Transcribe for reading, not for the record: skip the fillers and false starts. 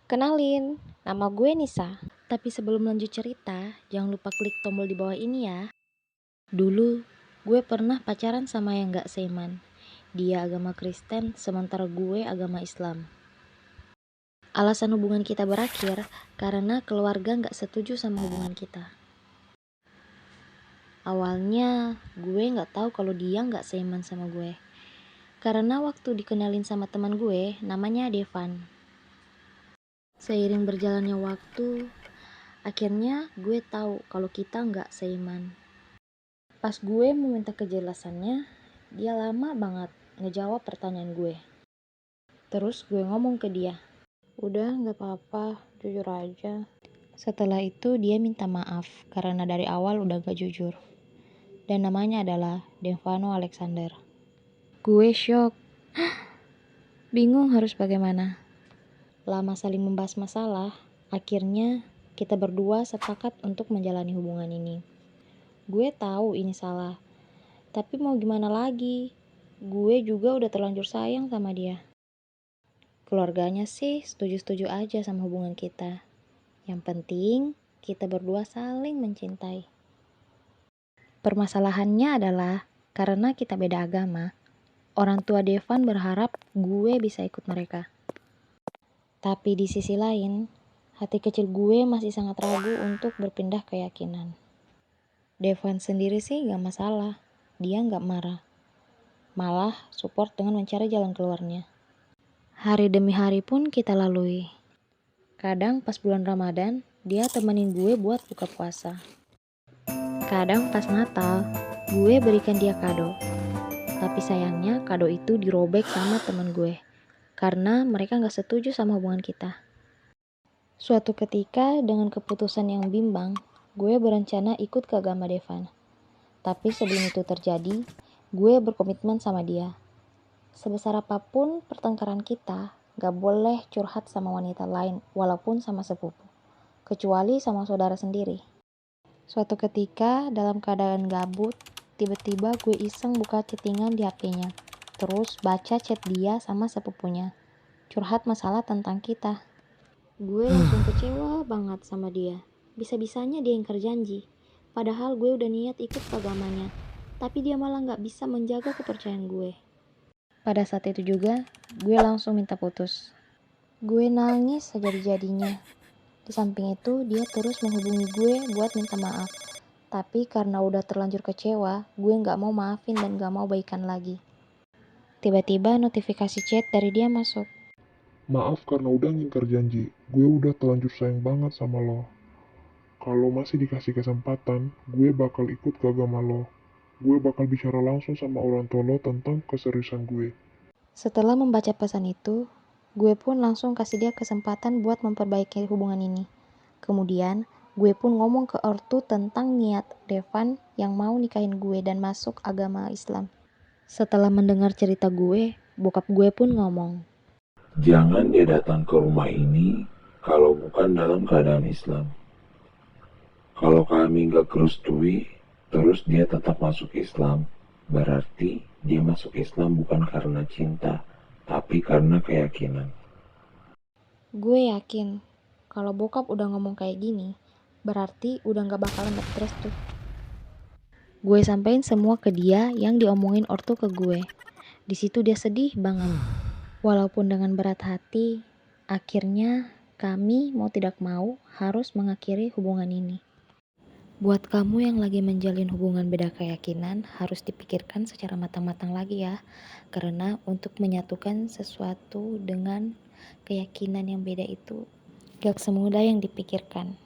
Kenalin, nama gue Nisa. Tapi sebelum lanjut cerita, jangan lupa klik tombol di bawah ini ya. Dulu, gue pernah pacaran sama yang gak seiman. Dia agama Kristen, sementara gue agama Islam. Alasan hubungan kita berakhir karena keluarga gak setuju sama hubungan kita. Awalnya, gue gak tahu kalau dia gak seiman sama gue. Karena waktu dikenalin sama teman gue, namanya Devan. Seiring berjalannya waktu, akhirnya gue tahu kalau kita nggak seiman. Pas gue meminta kejelasannya, dia lama banget ngejawab pertanyaan gue. Terus gue ngomong ke dia, udah nggak apa-apa, jujur aja. Setelah itu dia minta maaf karena dari awal udah gak jujur. Dan namanya adalah Devano Alexander. Gue shock, bingung harus bagaimana. Lama saling membahas masalah, akhirnya kita berdua sepakat untuk menjalani hubungan ini. Gue tahu ini salah, tapi mau gimana lagi? Gue juga udah terlanjur sayang sama dia. Keluarganya sih setuju-setuju aja sama hubungan kita. Yang penting kita berdua saling mencintai. Permasalahannya adalah karena kita beda agama, orang tua Devan berharap gue bisa ikut mereka. Tapi di sisi lain, hati kecil gue masih sangat ragu untuk berpindah keyakinan. Devan sendiri sih gak masalah, dia gak marah. Malah support dengan mencari jalan keluarnya. Hari demi hari pun kita lalui. Kadang pas bulan Ramadan, dia temenin gue buat buka puasa. Kadang pas Natal, gue berikan dia kado. Tapi sayangnya kado itu dirobek sama temen gue. Karena mereka gak setuju sama hubungan kita. Suatu ketika dengan keputusan yang bimbang, gue berencana ikut ke agama Devan. Tapi sebelum itu terjadi, gue berkomitmen sama dia. Sebesar apapun pertengkaran kita, gak boleh curhat sama wanita lain walaupun sama sepupu. Kecuali sama saudara sendiri. Suatu ketika dalam keadaan gabut, tiba-tiba gue iseng buka chattingan di HP-nya. Terus baca chat dia sama sepupunya. Curhat masalah tentang kita. Gue langsung kecewa banget sama dia. Bisa-bisanya dia ingkar janji. Padahal gue udah niat ikut ke agamanya. Tapi dia malah gak bisa menjaga kepercayaan gue. Pada saat itu juga, gue langsung minta putus. Gue nangis sejadi-jadinya. Di samping itu, dia terus menghubungi gue buat minta maaf. Tapi karena udah terlanjur kecewa, gue gak mau maafin dan gak mau baikan lagi. Tiba-tiba notifikasi chat dari dia masuk. Maaf karena udah ngingkar janji, gue udah terlanjur sayang banget sama lo. Kalau masih dikasih kesempatan, gue bakal ikut ke agama lo. Gue bakal bicara langsung sama orang tua lo tentang keseriusan gue. Setelah membaca pesan itu, gue pun langsung kasih dia kesempatan buat memperbaiki hubungan ini. Kemudian, gue pun ngomong ke ortu tentang niat Devan yang mau nikahin gue dan masuk agama Islam. Setelah mendengar cerita gue, bokap gue pun ngomong, Jangan dia datang ke rumah ini kalau bukan dalam keadaan Islam. Kalau kami gak kerustui, terus dia tetap masuk Islam, berarti dia masuk Islam bukan karena cinta, tapi karena keyakinan. gue yakin kalau bokap udah ngomong kayak gini, berarti udah gak bakalan dapet restu. Gue sampein semua ke dia yang diomongin ortu ke gue. Di situ dia sedih banget. Walaupun dengan berat hati, akhirnya kami mau tidak mau harus mengakhiri hubungan ini. Buat kamu yang lagi menjalin hubungan beda keyakinan, harus dipikirkan secara matang-matang lagi ya. Karena untuk menyatukan sesuatu dengan keyakinan yang beda itu gak semudah yang dipikirkan.